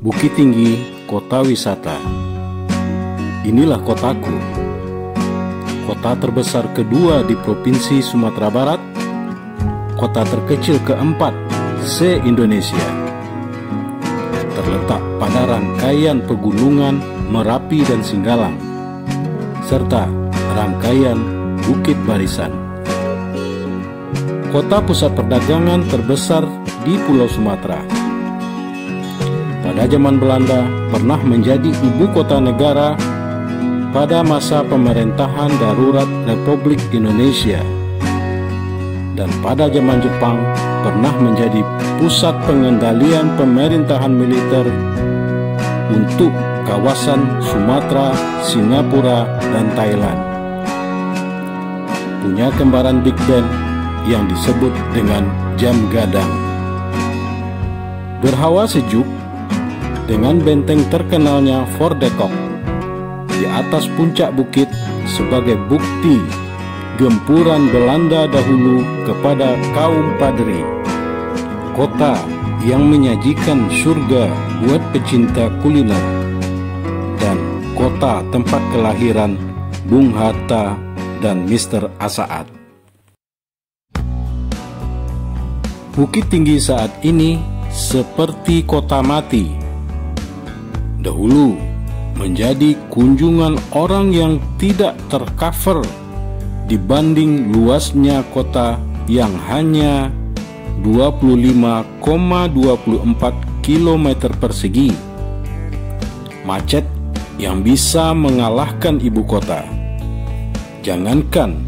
Bukit Tinggi, kota wisata. Inilah kotaku, kota terbesar kedua di Provinsi Sumatera Barat, kota terkecil keempat se-Indonesia. Terletak pada rangkaian pegunungan Merapi dan Singgalang, serta rangkaian Bukit Barisan. Kota pusat perdagangan terbesar di Pulau Sumatera. Pada zaman Belanda pernah menjadi ibu kota negara pada masa pemerintahan darurat Republik Indonesia, dan pada zaman Jepang pernah menjadi pusat pengendalian pemerintahan militer untuk kawasan Sumatera, Singapura, dan Thailand. Punya kembaran Big Ben yang disebut dengan Jam Gadang. Berhawa sejuk dengan benteng terkenalnya Fort de Kock di atas puncak bukit sebagai bukti gempuran Belanda dahulu kepada kaum Padri. Kota yang menyajikan surga buat pecinta kuliner, dan kota tempat kelahiran Bung Hatta dan Mr. Asaat. Bukit Tinggi saat ini seperti kota mati. Dahulu menjadi kunjungan orang yang tidak tercover dibanding luasnya kota yang hanya 25,24 km persegi. Macet yang bisa mengalahkan ibu kota. Jangankan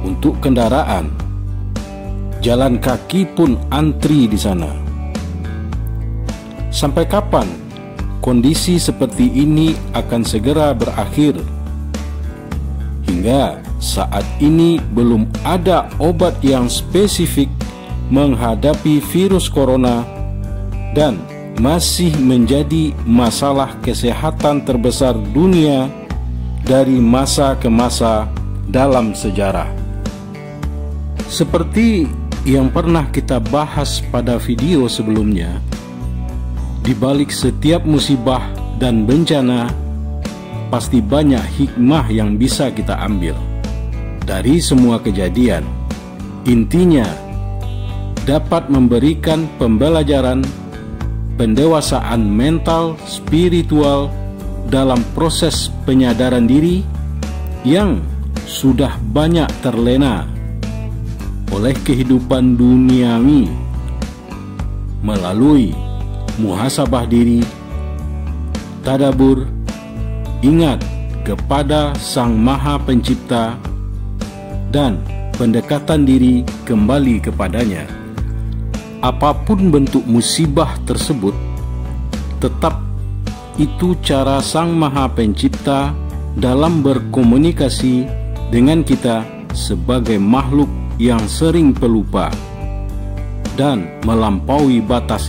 untuk kendaraan, jalan kaki pun antri di sana. Sampai kapan kondisi seperti ini akan segera berakhir? Hingga saat ini belum ada obat yang spesifik menghadapi virus corona, dan masih menjadi masalah kesehatan terbesar dunia dari masa ke masa dalam sejarah. Seperti yang pernah kita bahas pada video sebelumnya, di balik setiap musibah dan bencana, pasti banyak hikmah yang bisa kita ambil dari semua kejadian. Intinya, dapat memberikan pembelajaran, pendewasaan mental, spiritual dalam proses penyadaran diri yang sudah banyak terlena oleh kehidupan duniawi melalui muhasabah diri, tadabur, ingat kepada Sang Maha Pencipta, dan pendekatan diri kembali kepadanya. Apapun bentuk musibah tersebut, tetap itu cara Sang Maha Pencipta dalam berkomunikasi dengan kita sebagai makhluk yang sering pelupa dan melampaui batas,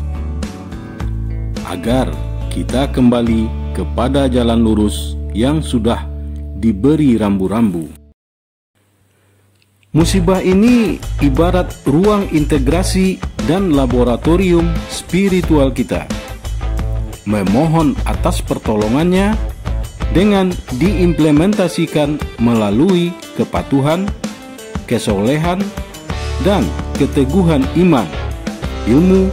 agar kita kembali kepada jalan lurus yang sudah diberi rambu-rambu. Musibah ini ibarat ruang integrasi dan laboratorium spiritual kita, memohon atas pertolongannya dengan diimplementasikan melalui kepatuhan, kesolehan, dan keteguhan iman, ilmu,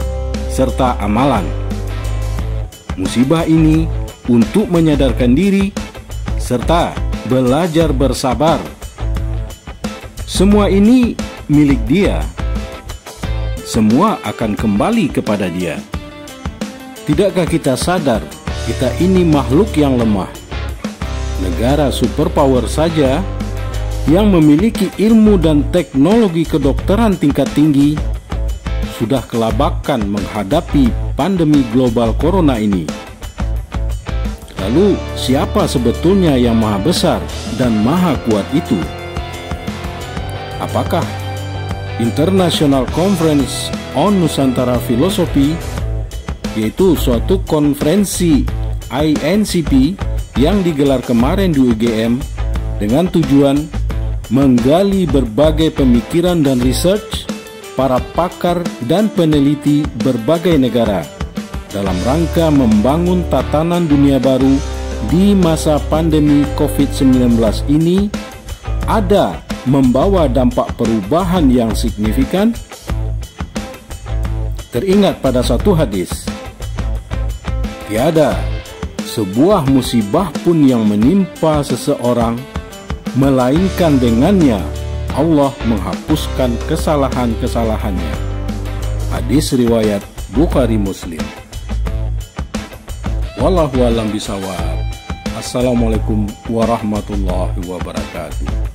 serta amalan. Musibah ini untuk menyadarkan diri serta belajar bersabar. Semua ini milik Dia. Semua akan kembali kepada Dia. Tidakkah kita sadar kita ini makhluk yang lemah? Negara superpower saja yang memiliki ilmu dan teknologi kedokteran tingkat tinggi sudah kelabakan menghadapi pandemi global corona ini. Lalu siapa sebetulnya yang maha besar dan maha kuat itu? Apakah International Conference on Nusantara Philosophy, yaitu suatu konferensi INCP yang digelar kemarin di UGM dengan tujuan menggali berbagai pemikiran dan research para pakar dan peneliti berbagai negara dalam rangka membangun tatanan dunia baru di masa pandemi COVID-19 ini ada membawa dampak perubahan yang signifikan? Teringat pada satu hadis, tiada sebuah musibah pun yang menimpa seseorang, melainkan dengannya Allah menghapuskan kesalahan-kesalahannya. Hadis riwayat Bukhari Muslim. Wallahu a'lam bishawab. Assalamualaikum warahmatullahi wabarakatuh.